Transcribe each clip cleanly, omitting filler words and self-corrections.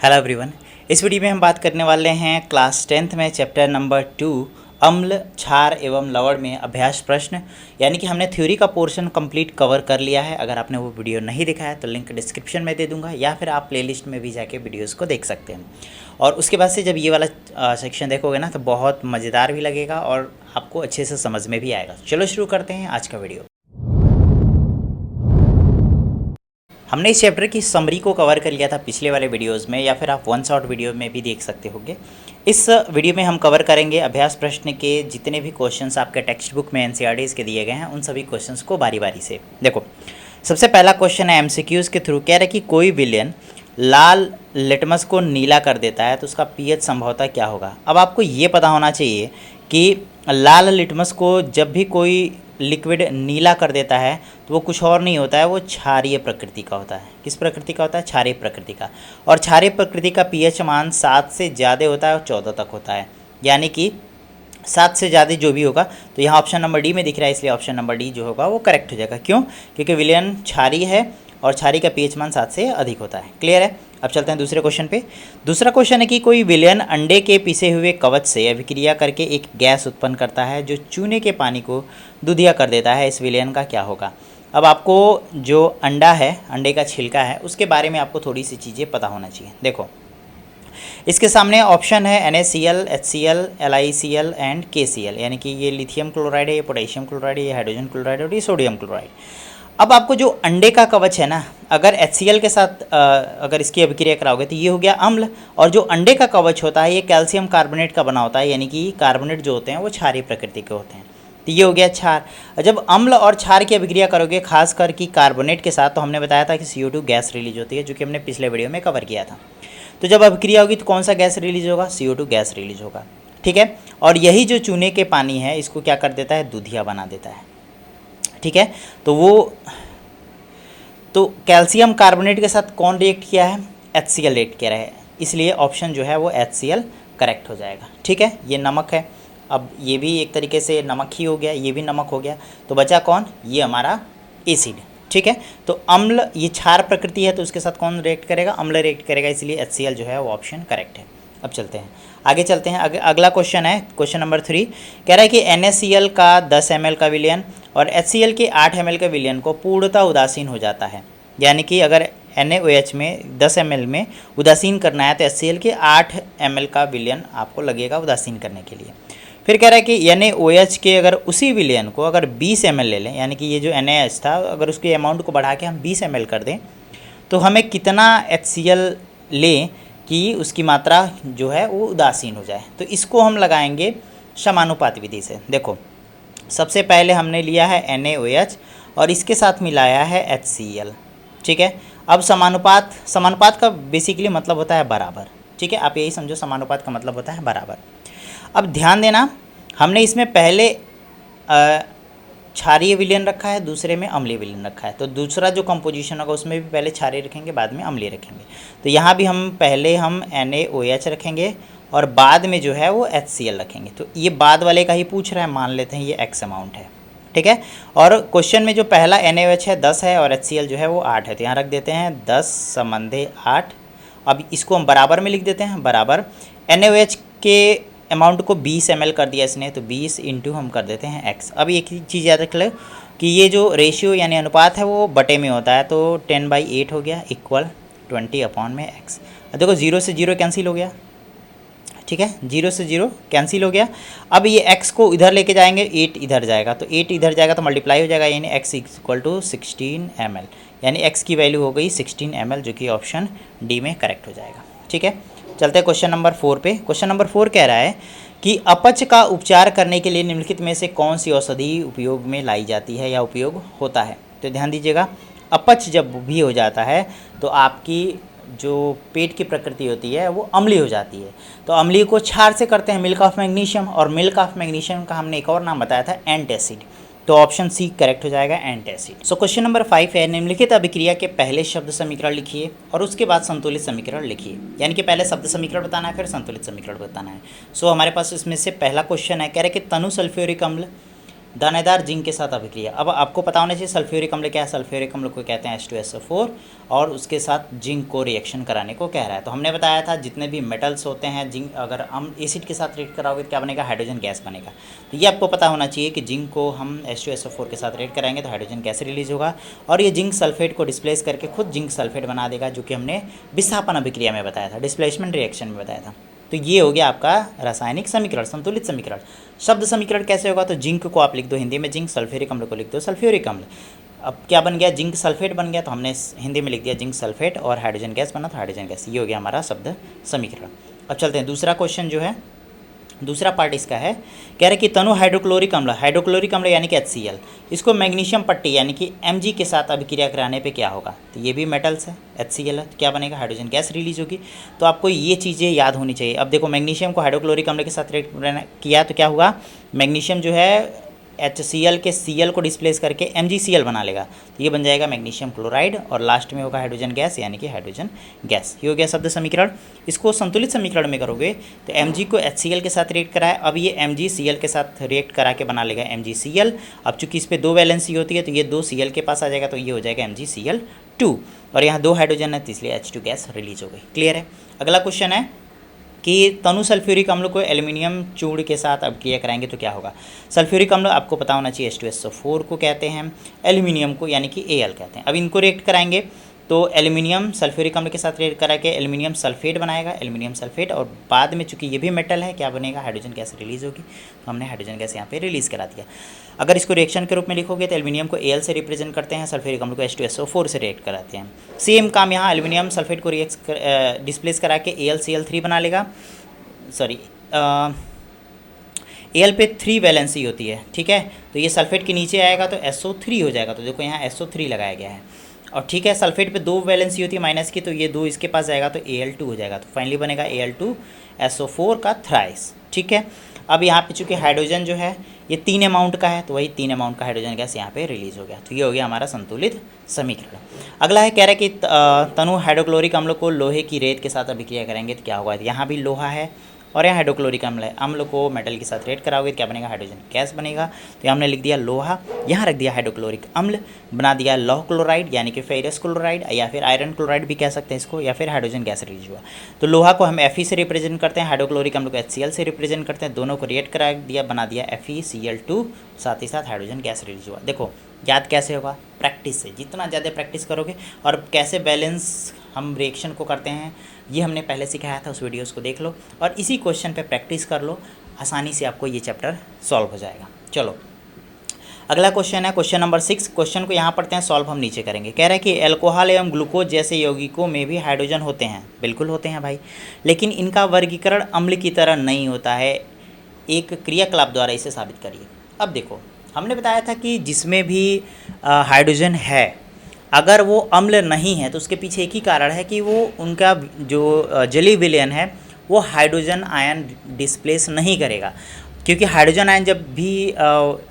Hello everyone. इस video में हम बात करने वाले हैं क्लास 10th में चैप्टर नंबर 2 अम्ल क्षार एवं लवण में अभ्यास प्रश्न। यानी कि हमने थ्योरी का पोर्शन कंप्लीट कवर कर लिया है। अगर आपने वो वीडियो नहीं देखा है तो लिंक डिस्क्रिप्शन में दे दूंगा या फिर आप प्लेलिस्ट में भी जाके वीडियोस को देख सकते हैं। और उसके बाद से जब ये वाला सेक्शन देखोगे ना तो बहुत मज़ेदार भी लगेगा और आपको अच्छे से समझ में भी आएगा। चलो शुरू करते हैं आज का वीडियो। हमने इस चैप्टर की समरी को कवर कर लिया था पिछले वाले वीडियोस में, या फिर आप वन शॉट वीडियो में भी देख सकते होंगे। इस वीडियो में हम कवर करेंगे अभ्यास प्रश्न के जितने भी क्वेश्चंस आपके टेक्स्ट बुक में एनसीईआरटीज़ के दिए गए हैं, उन सभी क्वेश्चंस को बारी बारी से देखो। सबसे पहला क्वेश्चन है एमसीक्यूज़ के थ्रू, कह रहा है कि कोई विलयन लाल लिटमस को नीला कर देता है तो उसका पीएच संभवतः क्या होगा। अब आपको ये पता होना चाहिए कि लाल लिटमस को जब भी कोई लिक्विड नीला कर देता है तो वो कुछ और नहीं होता है, वो क्षारीय प्रकृति का होता है। किस प्रकृति का होता है? क्षारीय प्रकृति का। और क्षारीय प्रकृति का पीएच मान 7 से ज़्यादा होता है और 14 तक होता है। यानी कि 7 से ज़्यादा जो भी होगा, तो यहाँ ऑप्शन नंबर डी में दिख रहा है, इसलिए ऑप्शन नंबर डी जो होगा वो करेक्ट हो जाएगा। क्यों? क्योंकि विलयन क्षारीय है और क्षारीय का पीएच मान 7 से अधिक होता है। क्लियर है? अब चलते हैं दूसरे क्वेश्चन पे। दूसरा क्वेश्चन है कि कोई विलयन अंडे के पिसे हुए कवच से अभिक्रिया करके एक गैस उत्पन्न करता है जो चूने के पानी को दूधिया कर देता है। इस विलयन का क्या होगा? अब आपको जो अंडा है, अंडे का छिलका है, उसके बारे में आपको थोड़ी सी चीज़ें पता होना चाहिए। देखो, इसके सामने ऑप्शन है NaCl, HCl, LiCl and KCl। यानी कि ये लिथियम क्लोराइड है, ये पोटेशियम क्लोराइड है, ये हाइड्रोजन क्लोराइड है और ये सोडियम क्लोराइड। अब आपको जो अंडे का कवच है ना, अगर HCl के साथ अगर इसकी अभिक्रिया कराओगे तो ये हो गया अम्ल। और जो अंडे का कवच होता है ये कैल्शियम कार्बोनेट का बना होता है, यानी कि कार्बोनेट जो होते हैं वो क्षारीय प्रकृति के होते हैं। तो ये हो गया क्षार। जब अम्ल और क्षार की अभिक्रिया करोगे खासकर कि कार्बोनेट के साथ, तो हमने बताया था कि CO2 गैस रिलीज होती है, जो कि हमने पिछले वीडियो में कवर किया था। तो जब अभिक्रिया होगी तो कौन सा गैस रिलीज होगा? CO2 गैस रिलीज होगा। ठीक है। और यही जो चूने के पानी है इसको क्या कर देता है? दूधिया बना देता है। ठीक है। तो कैल्शियम कार्बोनेट के साथ कौन रिएक्ट किया है? HCl रिएक्ट किया है, इसलिए ऑप्शन जो है वो HCl करेक्ट हो जाएगा। ठीक है। ये नमक है, अब ये भी एक तरीके से नमक ही हो गया, ये भी नमक हो गया, तो बचा कौन? ये हमारा एसिड। ठीक है। तो अम्ल, ये क्षार प्रकृति है तो उसके साथ कौन रिएक्ट करेगा? अम्ल रिएक्ट करेगा, इसलिए HCl जो है वो ऑप्शन करेक्ट है। अब चलते हैं आगे, चलते हैं अगला क्वेश्चन है क्वेश्चन नंबर 3। कह रहा है कि NaCl का 10 ml का विलयन और HCl के 8 ml का विलयन को पूर्णतः उदासीन हो जाता है। यानी कि अगर NaOH में 10 ml में उदासीन करना है तो HCl के 8 ml का विलयन आपको लगेगा उदासीन करने के लिए। फिर कह रहा है कि NaOH के अगर उसी विलयन को अगर 20 ml ले लें, यानी कि ये जो NaOH था अगर उसके अमाउंट को बढ़ा के हम 20 ml कर दें तो हमें कितना HCl लें कि उसकी मात्रा जो है वो उदासीन हो जाए। तो इसको हम लगाएंगे समानुपात विधि से। देखो, सबसे पहले हमने लिया है NaOH और इसके साथ मिलाया है HCl। ठीक है। अब समानुपात का बेसिकली मतलब होता है बराबर। ठीक है, आप यही समझो, समानुपात का मतलब होता है बराबर। अब ध्यान देना, हमने इसमें पहले क्षारीय विलयन रखा है, दूसरे में अम्लीय विलयन रखा है। तो दूसरा जो कंपोजिशन होगा उसमें भी पहले क्षारीय रखेंगे, बाद में अम्लीय रखेंगे। तो यहाँ भी हम पहले NaOH रखेंगे और बाद में जो है वो HCl रखेंगे। तो ये बाद वाले का ही पूछ रहा है, मान लेते हैं ये X अमाउंट है। ठीक है। और क्वेश्चन में जो पहला NaOH है 10 है और HCl जो है वो 8 है, तो यहाँ रख देते हैं 10 संबंधे 8। अब इसको हम बराबर में लिख देते हैं, बराबर NaOH के अमाउंट को 20 ml कर दिया इसने, तो 20 इंटू हम कर देते हैं X। अब एक चीज़ याद रख लो कि ये जो रेशियो यानी अनुपात है वो बटे में होता है, तो 10/8 हो गया इक्वल 20/X। देखो 0 से 0 कैंसिल हो गया। ठीक है, 0 से 0 कैंसिल हो गया। अब ये x को इधर लेके जाएंगे, 8 इधर जाएगा, तो 8 इधर जाएगा तो मल्टीप्लाई हो जाएगा, यानी x इक्वल टू 16 ml। यानी x की वैल्यू हो गई 16 ml, जो कि ऑप्शन डी में करेक्ट हो जाएगा। ठीक है। चलते हैं क्वेश्चन नंबर 4 पे। क्वेश्चन नंबर 4 कह रहा है कि अपच का उपचार करने के लिए निम्नलिखित में से कौन सी औषधि उपयोग में लाई जाती है या उपयोग होता है। तो ध्यान दीजिएगा, अपच जब भी हो जाता है तो आपकी जो पेट की प्रकृति होती है वो अम्लीय हो जाती है। तो अम्लीय को क्षार से करते हैं, मिल्क ऑफ मैग्नीशियम, और मिल्क ऑफ मैग्नीशियम का हमने एक और नाम बताया था एंटासिड। तो ऑप्शन सी करेक्ट हो जाएगा, एंटासिड। सो क्वेश्चन नंबर 5 है, निम्नलिखित अभिक्रिया के पहले शब्द समीकरण लिखिए और उसके बाद संतुलित समीकरण लिखिए। यानी कि पहले शब्द समीकरण बताना है, फिर संतुलित समीकरण बताना है। सो हमारे पास इसमें से पहला क्वेश्चन है, कह रहे कि तनु सल्फ्यूरिक अम्ल दानेदार जिंक के साथ अभिक्रिया। अब आपको पता होना चाहिए सल्फ्यूरिक अम्ल क्या है। सल्फ्यूरिक अम्ल को कहते हैं H2SO4 और उसके साथ जिंक को रिएक्शन कराने को कह रहा है। तो हमने बताया था जितने भी मेटल्स होते हैं जिंक अगर हम एसिड के साथ रिएक्ट कराओगे तो क्या बनेगा, हाइड्रोजन गैस बनेगा। तो ये आपको पता होना चाहिए कि जिंक को हम H2SO4 के साथ रिएक्ट कराएंगे तो हाइड्रोजन गैस रिलीज होगा और ये जिंक सल्फेट को डिस्प्लेस करके खुद जिंक सल्फेट बना देगा, जो कि हमने विस्थापन अभिक्रिया में बताया था, डिस्प्लेसमेंट रिएक्शन में बताया था। तो ये हो गया आपका रासायनिक समीकरण, संतुलित समीकरण। शब्द समीकरण कैसे होगा, तो जिंक को आप लिख दो हिंदी में जिंक, सल्फ्यूरिक अम्ल को लिख दो सल्फ्यूरिक अम्ल। अब क्या बन गया, जिंक सल्फेट बन गया, तो हमने हिंदी में लिख दिया जिंक सल्फेट और हाइड्रोजन गैस बना तो हाइड्रोजन गैस। ये हो गया हमारा शब्द समीकरण। अब चलते हैं दूसरा क्वेश्चन जो है, दूसरा पार्ट इसका है, कह रहे कि तनु हाइड्रोक्लोरिक अम्ल यानी कि HCl, इसको मैग्नीशियम पट्टी यानी कि Mg के साथ अभिक्रिया कराने पे क्या होगा। तो ये भी मेटल्स है, HCl है, तो क्या बनेगा, हाइड्रोजन गैस रिलीज होगी। तो आपको ये चीज़ें याद होनी चाहिए। अब देखो मैग्नीशियम को हाइड्रोक्लोरिक अम्ल के साथ रिएक्ट किया तो क्या होगा, मैग्नीशियम जो है HCl के Cl को डिस्प्लेस करके MgCl बना लेगा, तो ये बन जाएगा मैग्नीशियम क्लोराइड और लास्ट में होगा हाइड्रोजन गैस यानी कि हाइड्रोजन गैस। ये हो गया शब्द समीकरण। इसको संतुलित समीकरण में करोगे तो Mg को HCl के साथ रिएक्ट कराए, अब ये MgCl के साथ रिएक्ट करा के बना लेगा MgCl। अब चूंकि इस पर 2 वैलेंसी होती है तो ये 2 Cl के पास आ जाएगा, तो ये हो जाएगा MgCl2 और यहाँ 2 हाइड्रोजन है तो इसलिए H2 गैस रिलीज हो गई। क्लियर है। अगला क्वेश्चन है कि तनु सल्फ्यूरिक अम्ल को एल्यूमिनियम चूर्ण के साथ अभिक्रिया कराएंगे तो क्या होगा। सल्फ्यूरिक अम्ल आपको पता होना चाहिए H2SO4 को कहते हैं, एल्यूमिनियम को यानी कि Al कहते हैं। अब इनको रिएक्ट कराएंगे तो एल्यूमिनियम सल्फ्यूरिक अम्ल के साथ रिएक्ट करा के एल्यूमिनियम सल्फेट बनाएगा, एल्यूमिनियम सल्फेट, और बाद में चूंकि ये भी मेटल है क्या बनेगा, हाइड्रोजन गैस रिलीज होगी। तो हमने हाइड्रोजन गैस यहाँ पे रिलीज करा दिया। अगर इसको रिएक्शन के रूप में लिखोगे तो एल्यूमिनियम को Al से रिप्रेजेंट करते हैं, सल्फ्यूरिक अम्ल को H2SO4 से रिएक्ट कराते हैं। सेम काम यहाँ एल्यूमिनियम सल्फेट को डिस्प्लेस करा के AlCl3 बना लेगा। सॉरी Al पे 3 वैलेंसी होती है, ठीक है, तो ये सल्फेट के नीचे आएगा तो SO3 हो जाएगा। तो देखो यहाँ SO3 लगाया गया है और ठीक है, सल्फेट पे 2 वैलेंसी होती है माइनस की, तो ये 2 इसके पास जाएगा तो Al2 हो जाएगा। तो फाइनली बनेगा Al2SO4 का थ्राइस। ठीक है, अब यहाँ पे चूँकि हाइड्रोजन जो है ये 3 अमाउंट का है तो वही 3 अमाउंट का हाइड्रोजन गैस यहाँ पे रिलीज हो गया। तो ये हो गया हमारा संतुलित समीकरण। अगला है, कह रहा है कि तनु हाइड्रोक्लोरिक अम्ल को लोहे की रेत के साथ अभिक्रिया करेंगे तो क्या होगा। यहाँ भी लोहा है और यहाँ हाइड्रोक्लोरिक अम्ल है, अम्ल को मेटल के साथ रिएक्ट कराओगे तो क्या बनेगा, हाइड्रोजन गैस बनेगा। तो हमने लिख दिया लोहा, यहाँ रख दिया हाइड्रोक्लोरिक अम्ल, बना दिया लौह क्लोराइड यानी कि फेरस क्लोराइड या फिर आयरन क्लोराइड भी कह सकते हैं इसको, या फिर हाइड्रोजन गैस रिलीज हुआ। तो लोहा को हम Fe से रिप्रेजेंट करते हैं, हाइड्रोक्लोरिक अम्ल को HCl से रिप्रेजेंट करते हैं, दोनों को रिएक्ट करा दिया, बना दिया FeCl2, साथ ही साथ हाइड्रोजन गैस रिलीज हुआ। देखो याद कैसे होगा, प्रैक्टिस से, जितना ज़्यादा प्रैक्टिस करोगे। और कैसे बैलेंस हम रिएक्शन को करते हैं ये हमने पहले सिखाया था, उस वीडियोस को देख लो और इसी क्वेश्चन पे प्रैक्टिस कर लो, आसानी से आपको ये चैप्टर सॉल्व हो जाएगा। चलो अगला क्वेश्चन है क्वेश्चन नंबर 6। क्वेश्चन को यहाँ पढ़ते हैं, सॉल्व हम नीचे करेंगे। कह रहे हैं कि अल्कोहल एवं ग्लूकोज जैसे यौगिकों में भी हाइड्रोजन होते हैं। बिल्कुल होते हैं भाई, लेकिन इनका वर्गीकरण अम्ल की तरह नहीं होता है, एक क्रियाकलाप द्वारा इसे साबित करिए। अब देखो हमने बताया था कि जिसमें भी हाइड्रोजन है अगर वो अम्ल नहीं है तो उसके पीछे एक ही कारण है कि वो उनका जो जलीय विलयन है वो हाइड्रोजन आयन डिस्प्लेस नहीं करेगा, क्योंकि हाइड्रोजन आयन जब भी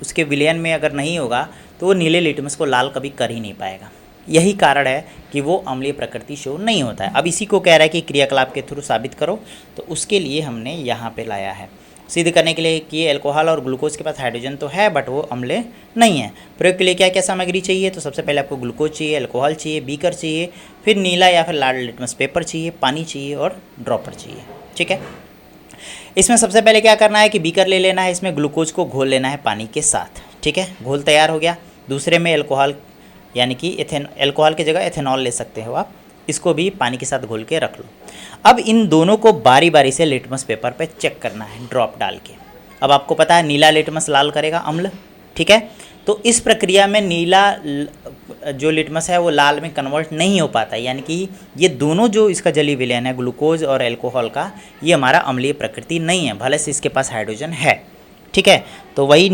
उसके विलयन में अगर नहीं होगा तो वो नीले लिटमस को लाल कभी कर ही नहीं पाएगा। यही कारण है कि वो अम्लीय प्रकृति शो नहीं होता है। अब इसी को कह रहा है कि क्रियाकलाप के थ्रू साबित करो, तो उसके लिए हमने यहाँ पे लाया है सिद्ध करने के लिए कि अल्कोहल और ग्लूकोज के पास हाइड्रोजन तो है बट वो अम्ल नहीं है। प्रयोग के लिए क्या क्या सामग्री चाहिए, तो सबसे पहले आपको ग्लूकोज चाहिए, अल्कोहल चाहिए, बीकर चाहिए, फिर नीला या फिर लाल लिटमस पेपर चाहिए, पानी चाहिए और ड्रॉपर चाहिए। ठीक है, इसमें सबसे पहले क्या करना है कि बीकर ले लेना है, इसमें ग्लूकोज को घोल लेना है पानी के साथ। ठीक है, घोल तैयार हो गया। दूसरे में अल्कोहल यानी कि अल्कोहल की जगह एथेनॉल ले सकते हो आप, इसको भी पानी के साथ घोल के रख लो। अब इन दोनों को बारी बारी से लिटमस पेपर पे चेक करना है ड्रॉप डाल के। अब आपको पता है नीला लिटमस लाल करेगा अम्ल, ठीक है, तो इस प्रक्रिया में नीला जो लिटमस है वो लाल में कन्वर्ट नहीं हो पाता, यानी कि ये दोनों जो इसका जलीय विलयन है ग्लूकोज और अल्कोहल का, ये हमारा अम्लीय प्रकृति नहीं है, भले से इसके पास हाइड्रोजन है। ठीक है, तो वही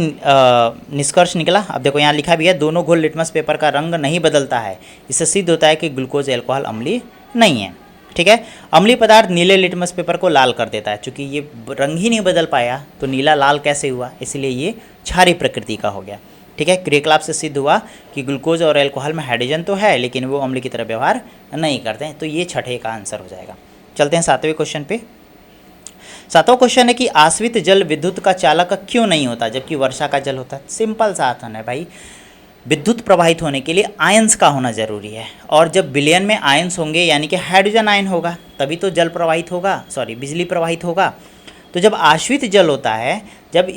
निष्कर्ष निकला। अब देखो यहाँ लिखा भी है, दोनों घोल लिटमस पेपर का रंग नहीं बदलता है, इससे सिद्ध होता है कि ग्लूकोज अल्कोहल अम्लीय नहीं है। ठीक है, अम्लीय पदार्थ नीले लिटमस पेपर को लाल कर देता है, चूँकि ये रंग ही नहीं बदल पाया तो नीला लाल कैसे हुआ, इसलिए ये क्षारीय प्रकृति का हो गया। ठीक है, क्रियाकलाप से सिद्ध हुआ कि ग्लूकोज और अल्कोहल में हाइड्रोजन तो है लेकिन वो अम्ल की तरह व्यवहार नहीं करते हैं। तो ये छठे का आंसर हो जाएगा। चलते हैं 7वें क्वेश्चन पे। सातवां क्वेश्चन है कि आश्रित जल विद्युत का चालक क्यों नहीं होता जबकि वर्षा का जल होता है। सिंपल सा आंसर है भाई, विद्युत प्रवाहित होने के लिए आयंस का होना जरूरी है, और जब विलयन में आयंस होंगे यानी कि हाइड्रोजन आयन होगा तभी तो जल प्रवाहित होगा, बिजली प्रवाहित होगा। तो जब आश्रित जल होता है, जब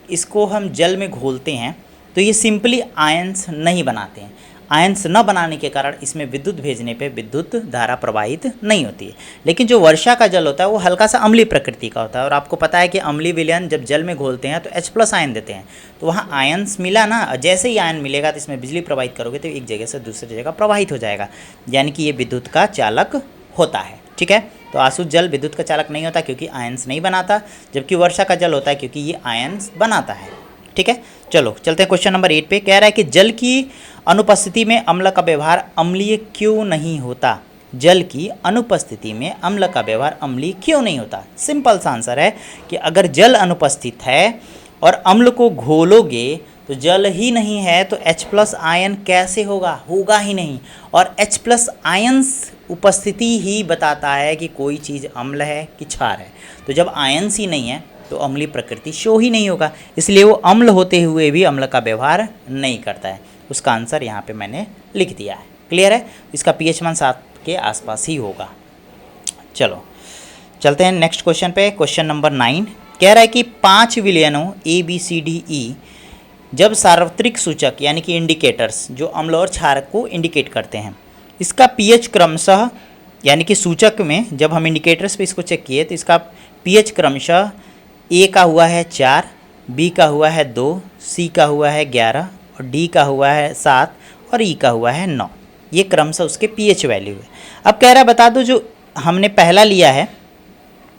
इसको हम जल में घोलते हैं तो ये सिंपली आयंस नहीं बनाते हैं। आयंस न बनाने के कारण इसमें विद्युत भेजने पे विद्युत धारा प्रवाहित नहीं होती है। लेकिन जो वर्षा का जल होता है वो हल्का सा अम्लीय प्रकृति का होता है, और आपको पता है कि अम्लीय विलयन जब जल में घोलते हैं तो H+ आयन देते हैं, तो वहाँ आयंस मिला ना, जैसे ही आयन मिलेगा तो इसमें बिजली प्रवाहित करोगे तो एक जगह से दूसरी जगह प्रवाहित हो जाएगा, यानी कि ये विद्युत का चालक होता है। ठीक है, तो आसुत जल विद्युत का चालक नहीं होता क्योंकि आयंस नहीं बनाता, जबकि वर्षा का जल होता है क्योंकि ये आयंस बनाता है। ठीक है, चलो चलते हैं क्वेश्चन नंबर 8 पे। कह रहा है कि जल की अनुपस्थिति में अम्ल का व्यवहार अम्लीय क्यों नहीं होता। जल की अनुपस्थिति में अम्ल का व्यवहार अम्लीय क्यों नहीं होता। सिंपल सा आंसर है कि अगर जल अनुपस्थित है और अम्ल को घोलोगे तो जल ही नहीं है तो H+ आयन कैसे होगा, होगा ही नहीं, और H+ आयंस उपस्थिति ही बताता है कि कोई चीज़ अम्ल है कि क्षार है। तो जब आयंस ही नहीं है तो अम्लीय प्रकृति शो ही नहीं होगा, इसलिए वो अम्ल होते हुए भी अम्ल का व्यवहार नहीं करता है। उसका आंसर यहाँ पे मैंने लिख दिया है। क्लियर है, इसका pH मान 7 के आसपास ही होगा। चलो चलते हैं नेक्स्ट क्वेश्चन पे। क्वेश्चन नंबर 9 कह रहा है कि 5 विलयनों ABCDE जब सार्वत्रिक सूचक यानी कि इंडिकेटर्स जो अम्ल और क्षार को इंडिकेट करते हैं, इसका pH क्रमशः यानी कि सूचक में जब हम इंडिकेटर्स पे इसको चेक किए तो इसका pH क्रमशः A का हुआ है 4, B का हुआ है 2, C का हुआ है 11 और D का हुआ है 7 और E का हुआ है 9। ये क्रमशः उसके pH वैल्यू है। अब कह रहा है बता दो जो हमने पहला लिया है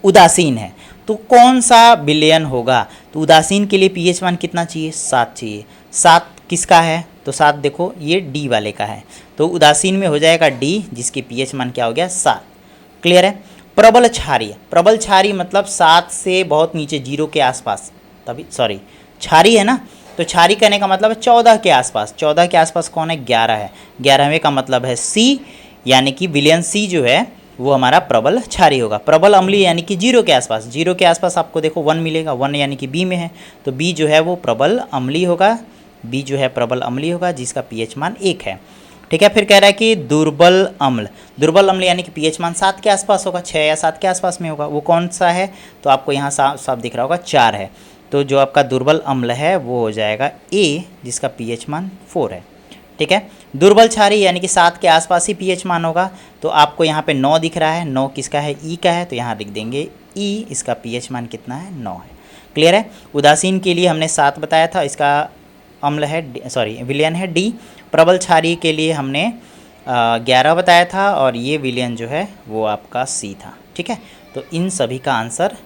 उदासीन है तो कौन सा विलयन होगा। तो उदासीन के लिए pH मान कितना चाहिए, 7 चाहिए। 7 किसका है तो 7 देखो ये D वाले का है, तो उदासीन में हो जाएगा D जिसकी pH मान क्या हो गया 7। क्लियर है। प्रबल क्षारीय, प्रबल क्षारीय मतलब 7 से बहुत नीचे 0 के आसपास, तभी क्षारीय है ना, तो क्षारीय कहने का मतलब है 14 के आसपास। 14 के आसपास कौन है, 11 है। 11वें का मतलब है C, यानी कि विलयन C जो है वो हमारा प्रबल क्षारीय होगा। प्रबल अम्लीय यानी कि 0 के आसपास, 0 के आसपास आपको देखो 1 मिलेगा, 1 यानी कि B में है, तो B जो है वो प्रबल अम्लीय होगा। B जो है प्रबल अम्लीय होगा जिसका pH मान 1 है। ठीक है, फिर कह रहा है कि दुर्बल अम्ल, दुर्बल अम्ल यानी कि pH मान 7 के आसपास होगा, 6 या 7 के आसपास में होगा। वो कौन सा है तो आपको यहाँ साफ दिख रहा होगा 4 है, तो जो आपका दुर्बल अम्ल है वो हो जाएगा A जिसका pH मान 4 है। ठीक है, दुर्बल क्षारीय यानी कि 7 के आसपास ही pH मान होगा, तो आपको यहाँ पे 9 दिख रहा है, 9 किसका है, E का है, तो यहाँ लिख देंगे E, इसका pH मान कितना है, 9 है। क्लियर है। उदासीन के लिए हमने 7 बताया था, इसका अम्ल है विलयन है D। प्रबल क्षारीय के लिए हमने 11 बताया था और ये विलयन जो है वो आपका C था। ठीक है, तो इन सभी का आंसर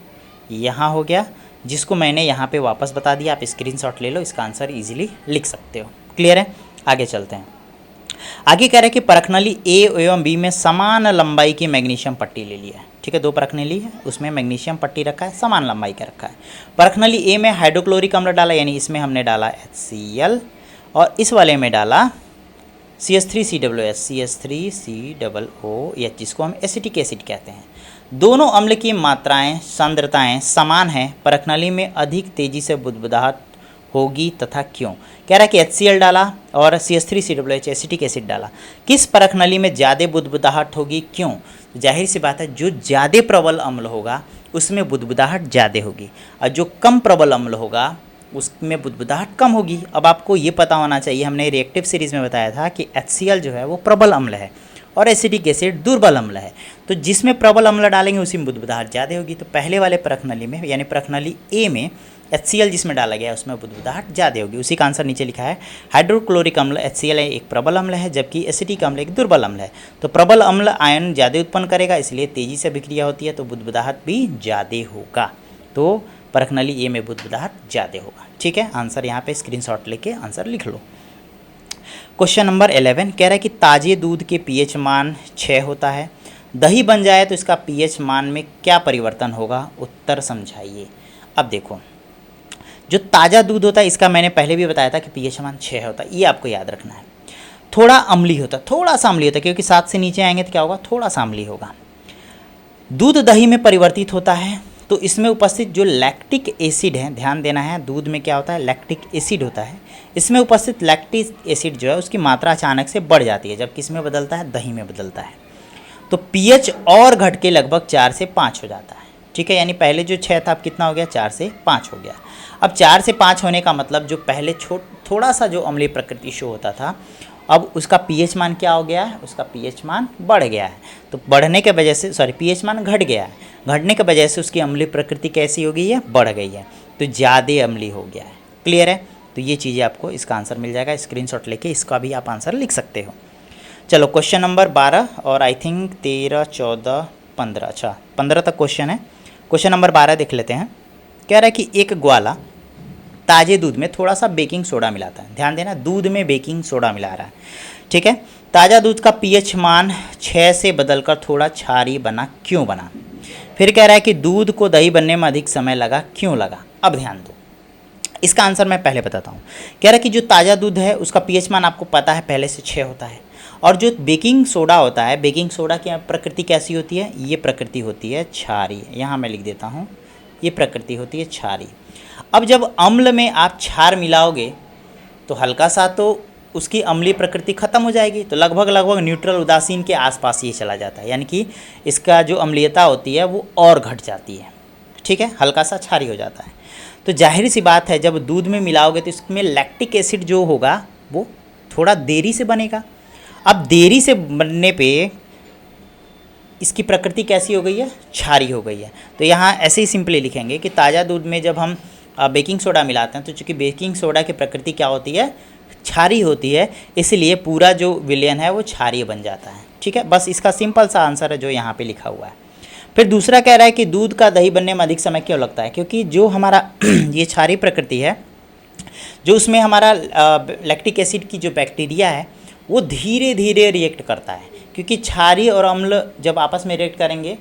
यहाँ हो गया, जिसको मैंने यहाँ पे वापस बता दिया। आप स्क्रीनशॉट ले लो, इसका आंसर इजीली लिख सकते हो। क्लियर है, आगे चलते हैं। आगे कह रहे हैं कि परखनली A एवं B में समान लंबाई की मैग्नीशियम पट्टी ले लिया है। ठीक है, 2 परखनली है, उसमें मैग्नीशियम पट्टी रखा है, समान लंबाई का रखा है। परखनली A में हाइड्रोक्लोरिक अम्ल डाला, यानी इसमें हमने डाला HCl और इस वाले में डाला CH3COOH, जिसको हम एसिटिक एसिड कहते हैं। दोनों अम्ल की मात्राएं सांद्रताएं समान हैं, परखनली में अधिक तेजी से बुदबुदाहट होगी तथा क्यों। कह रहा है कि HCl डाला और CH3COOH एसिटिक एसिड डाला, किस परखनली में ज़्यादा बुदबुदाहट होगी, क्यों। जाहिर सी बात है जो ज़्यादा प्रबल अम्ल होगा उसमें बुदबुदाहट ज़्यादा होगी, और जो कम प्रबल अम्ल होगा उसमें बुदबुदाहट कम होगी। अब आपको ये पता होना चाहिए, हमने रिएक्टिव सीरीज़ में बताया था कि HCl जो है वो प्रबल अम्ल है और एसिटिक एसिड दुर्बल अम्ल है, तो जिसमें प्रबल अम्ल डालेंगे उसी में बुदबुदाहट ज़्यादा होगी। तो पहले वाले परखनली में यानी परखनली A में HCl जिसमें डाला गया है उसमें बुदबुदाहट ज़्यादा होगी। उसी का आंसर नीचे लिखा है। हाइड्रोक्लोरिक अम्ल HCl एक प्रबल अम्ल है, जबकि एसिटिक अम्ल एक दुर्बल अम्ल है। तो प्रबल अम्ल आयन ज़्यादा उत्पन्न करेगा, इसलिए तेज़ी से अभिक्रिया होती है, तो बुदबुदाहट भी ज़्यादा होगा। तो परखनली A में बुदबुदाहट ज़्यादा होगा। ठीक है, आंसर यहाँ पे स्क्रीनशॉट लेके आंसर लिख लो। क्वेश्चन नंबर 11 कह रहा है कि ताज़े दूध के pH मान 6 होता है, दही बन जाए तो इसका pH मान में क्या परिवर्तन होगा, उत्तर समझाइए। अब देखो, जो ताज़ा दूध होता है इसका मैंने पहले भी बताया था कि pH मान 6 होता है, ये आपको याद रखना है। थोड़ा अम्लीय होता है, थोड़ा सा अम्लीय होता है, क्योंकि 7 से नीचे आएंगे तो क्या होगा, थोड़ा सा अम्लीय होगा। दूध दही में परिवर्तित होता है तो इसमें उपस्थित जो लैक्टिक एसिड है, ध्यान देना है, दूध में क्या होता है, लैक्टिक एसिड होता है। इसमें उपस्थित लैक्टिक एसिड जो है उसकी मात्रा अचानक से बढ़ जाती है, जब किस में बदलता है, दही में बदलता है। तो पीएच और घट के लगभग 4 से 5 हो जाता है। ठीक है, यानी पहले जो 6 था अब कितना हो गया, 4 से 5 हो गया। अब 4 से 5 होने का मतलब जो पहले थोड़ा सा जो अम्लीय प्रकृति शो होता था, अब उसका पीएच मान क्या हो गया है, उसका पीएच मान बढ़ गया है। तो बढ़ने के वजह से पीएच मान घट गया है, घटने की वजह से उसकी अम्लीय प्रकृति कैसी हो गई है, बढ़ गई है, तो ज़्यादा अम्लीय हो गया है। क्लियर है? तो ये चीज़ें आपको इसका आंसर मिल जाएगा, स्क्रीनशॉट लेके इसका भी आप आंसर लिख सकते हो। चलो क्वेश्चन नंबर 12 और आई थिंक 13, 14, 15, अच्छा 15 तक क्वेश्चन है। क्वेश्चन नंबर 12 देख लेते हैं। कह रहा है कि एक ग्वाला ताज़े दूध में थोड़ा सा बेकिंग सोडा मिलाता है। ध्यान देना, दूध में बेकिंग सोडा मिला रहा है। ठीक है, ताज़ा दूध का पीएच मान 6 से बदलकर थोड़ा क्षारीय बना, क्यों बना? फिर कह रहा है कि दूध को दही बनने में अधिक समय लगा, क्यों लगा? अब ध्यान दो, इसका आंसर मैं पहले बताता हूँ। कह रहा है कि जो ताज़ा दूध है उसका पीएच मान आपको पता है पहले से 6 होता है, और जो बेकिंग सोडा होता है, बेकिंग सोडा की प्रकृति कैसी होती है, ये प्रकृति होती है क्षारीय। यहाँ मैं लिख देता हूँ, ये प्रकृति होती है क्षारीय। अब जब अम्ल में आप क्षार मिलाओगे तो हल्का सा तो उसकी अम्लीय प्रकृति खत्म हो जाएगी, तो लगभग न्यूट्रल उदासीन के आसपास ये चला जाता है, यानी कि इसका जो अम्लीयता होती है वो और घट जाती है। ठीक है, हल्का सा क्षारीय हो जाता है। तो जाहिर सी बात है, जब दूध में मिलाओगे तो इसमें लैक्टिक एसिड जो होगा वो थोड़ा देरी से बनेगा। अब देरी से बनने पे इसकी प्रकृति कैसी हो गई है, क्षारीय हो गई है। तो यहाँ ऐसे ही सिंपली लिखेंगे कि ताज़ा दूध में जब हम बेकिंग सोडा मिलाते हैं तो चूँकि बेकिंग सोडा की प्रकृति क्या होती है, क्षारीय होती है, इसलिए पूरा जो विलयन है वो क्षारीय बन जाता है। ठीक है, बस इसका सिंपल सा आंसर है जो यहाँ पे लिखा हुआ है। फिर दूसरा कह रहा है कि दूध का दही बनने में अधिक समय क्यों लगता है? क्योंकि जो हमारा ये क्षारीय प्रकृति है, जो उसमें हमारा लैक्टिक एसिड की जो बैक्टीरिया है वो धीरे धीरे रिएक्ट करता है, क्योंकि क्षारीय और अम्ल जब आपस में रिएक्ट करेंगे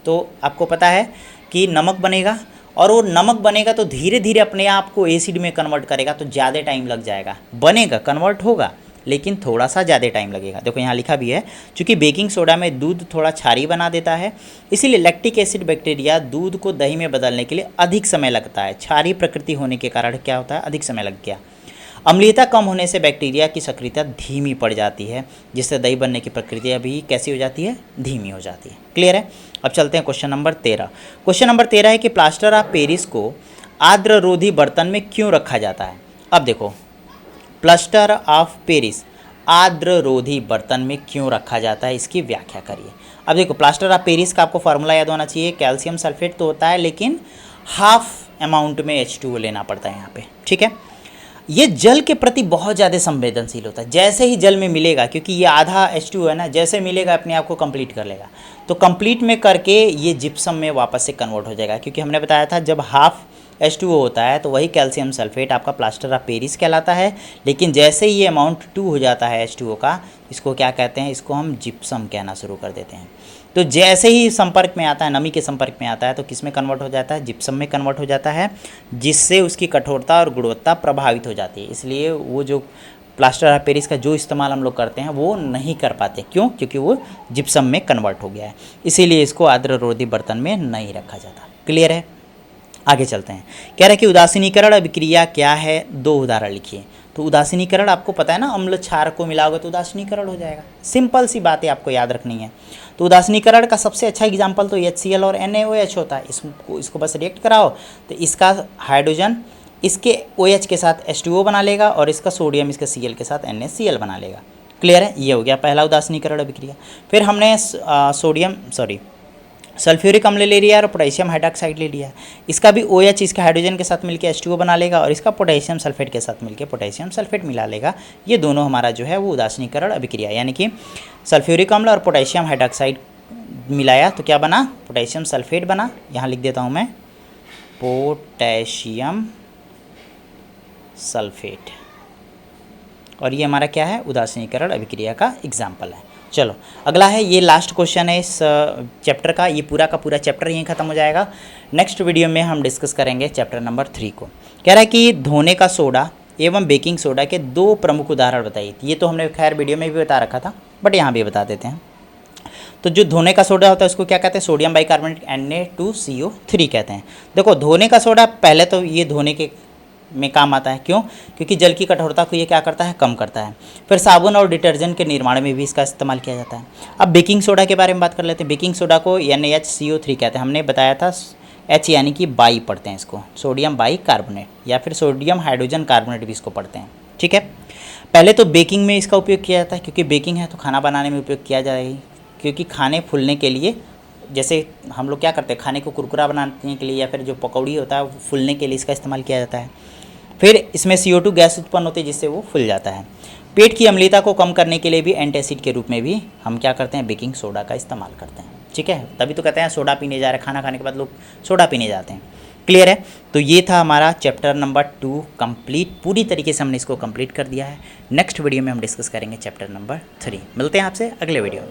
तो आपको पता है कि नमक बनेगा, और वो नमक बनेगा तो धीरे धीरे अपने आप को एसिड में कन्वर्ट करेगा, तो ज़्यादा टाइम लग जाएगा। बनेगा, कन्वर्ट होगा, लेकिन थोड़ा सा ज़्यादा टाइम लगेगा। देखो यहाँ लिखा भी है, चूँकि बेकिंग सोडा में दूध थोड़ा क्षारीय बना देता है, इसीलिए लैक्टिक एसिड बैक्टीरिया दूध को दही में बदलने के लिए अधिक समय लगता है। क्षारीय प्रकृति होने के कारण क्या होता है, अधिक समय लग गया। अम्लीयता कम होने से बैक्टीरिया की सक्रियता धीमी पड़ जाती है, जिससे दही बनने की प्रक्रिया भी कैसी हो जाती है, धीमी हो जाती है। क्लियर है? अब चलते हैं क्वेश्चन नंबर 13। क्वेश्चन नंबर 13 है कि प्लास्टर ऑफ पेरिस को आर्द्ररोधी बर्तन में क्यों रखा जाता है? अब देखो, प्लास्टर ऑफ पेरिस आर्द्ररोधी बर्तन में क्यों रखा जाता है, इसकी व्याख्या करिए। अब देखो, प्लास्टर ऑफ पेरिस का आपको फार्मूला याद होना चाहिए, कैल्शियम सल्फेट तो होता है, लेकिन हाफ अमाउंट में H2O लेना पड़ता है यहाँ पे। ठीक है, ये जल के प्रति बहुत ज़्यादा संवेदनशील होता है। जैसे ही जल में मिलेगा, क्योंकि ये आधा H2O है ना, जैसे मिलेगा अपने आप को कंप्लीट कर लेगा, तो कंप्लीट में करके ये जिप्सम में वापस से कन्वर्ट हो जाएगा। क्योंकि हमने बताया था जब हाफ H2O होता है तो वही कैल्शियम सल्फेट आपका प्लास्टर ऑफ पेरिस कहलाता है, लेकिन जैसे ही ये अमाउंट 2 हो जाता है H2O का, इसको क्या कहते हैं, इसको हम जिप्सम कहना शुरू कर देते हैं। तो जैसे ही संपर्क में आता है, नमी के संपर्क में आता है, तो किस में कन्वर्ट हो जाता है, जिप्सम में कन्वर्ट हो जाता है, जिससे उसकी कठोरता और गुणवत्ता प्रभावित हो जाती है। इसलिए वो जो प्लास्टर ऑफ पेरिस का जो इस्तेमाल हम लोग करते हैं वो नहीं कर पाते। क्यों? क्योंकि वो जिप्सम में कन्वर्ट हो गया है, इसीलिए इसको आर्द्ररोधी बर्तन में नहीं रखा जाता। क्लियर है? आगे चलते हैं। कह रहा है कि उदासीनीकरण अभिक्रिया क्या है, 2 उदाहरण लिखिए। तो उदासीनीकरण आपको पता है ना, अम्ल क्षार को मिलाओगे तो उदासीनीकरण हो जाएगा। सिंपल सी बातें आपको याद रखनी है। तो उदासीनीकरण का सबसे अच्छा एग्जाम्पल तो HCl और NaOH होता है। इसको बस रिएक्ट कराओ तो इसका हाइड्रोजन इसके OH के साथ H2O बना लेगा, और इसका सोडियम इसके Cl के साथ NaCl बना लेगा। क्लियर है? ये हो गया पहला उदासीनीकरण अभिक्रिया। फिर हमने सल्फ्यूरिक अम्ल ले लिया और पोटेशियम हाइड्रोक्साइड ले लिया। इसका भी OH इसके हाइड्रोजन के साथ मिलकर H2O बना लेगा, और इसका पोटेशियम सल्फेट के साथ मिलकर पोटेशियम सल्फेट मिला लेगा। ये दोनों हमारा जो है वो उदासीनीकरण अभिक्रिया, यानी कि सल्फ्यूरिक अम्ल और पोटेशियम हाइड्रोक्साइड मिलाया तो क्या बना, पोटेशियम सल्फेट बना। यहाँ लिख देता हूँ मैं, पोटेशियम सल्फेट, और ये हमारा क्या है, उदासीनीकरण अभिक्रिया का एग्जाम्पल है। चलो अगला है, ये लास्ट क्वेश्चन है इस चैप्टर का। ये पूरा का पूरा चैप्टर यहीं ख़त्म हो जाएगा। नेक्स्ट वीडियो में हम डिस्कस करेंगे चैप्टर नंबर 3 को। कह रहा है कि धोने का सोडा एवं बेकिंग सोडा के 2 प्रमुख उदाहरण बताइए। ये तो हमने खैर वीडियो में भी बता रखा था, बट यहाँ भी बता देते हैं। तो जो धोने का सोडा होता है उसको क्या कहते हैं, सोडियम बाइकार्बोनेट Na2CO3 कहते हैं। देखो धोने का सोडा पहले तो ये धोने के में काम आता है, क्यों? क्योंकि जल की कठोरता को ये क्या करता है, कम करता है। फिर साबुन और डिटर्जेंट के निर्माण में भी इसका इस्तेमाल किया जाता है। अब बेकिंग सोडा के बारे में बात कर लेते हैं। बेकिंग सोडा को NaHCO3 कहते हैं। हमने बताया था H यानी कि बाई पढ़ते हैं इसको, सोडियम बाई कार्बोनेट या फिर सोडियम हाइड्रोजन कार्बोनेट भी इसको पढ़ते हैं, ठीक है। पहले तो बेकिंग में इसका उपयोग किया जाता है, क्योंकि बेकिंग है तो खाना बनाने में उपयोग किया जाएगी, क्योंकि खाने फूलने के लिए, जैसे हम लोग क्या करते हैं, खाने को कुरकुरा बनाने के लिए या फिर जो पकौड़ी होता है वो फूलने के लिए इसका इस्तेमाल किया जाता है। फिर इसमें CO2 गैस उत्पन्न होती है जिससे वो फूल जाता है। पेट की अम्लता को कम करने के लिए भी एंटासिड के रूप में भी हम क्या करते हैं, बेकिंग सोडा का इस्तेमाल करते हैं, ठीक है। तभी तो कहते हैं सोडा पीने जा रहे हैं, खाना खाने के बाद लोग सोडा पीने जाते हैं। क्लियर है? तो ये था हमारा चैप्टर नंबर 2 कंप्लीट, पूरी तरीके से हमने इसको कंप्लीट कर दिया है। नेक्स्ट वीडियो में हम डिस्कस करेंगे चैप्टर नंबर 3। मिलते हैं आपसे अगले वीडियो में।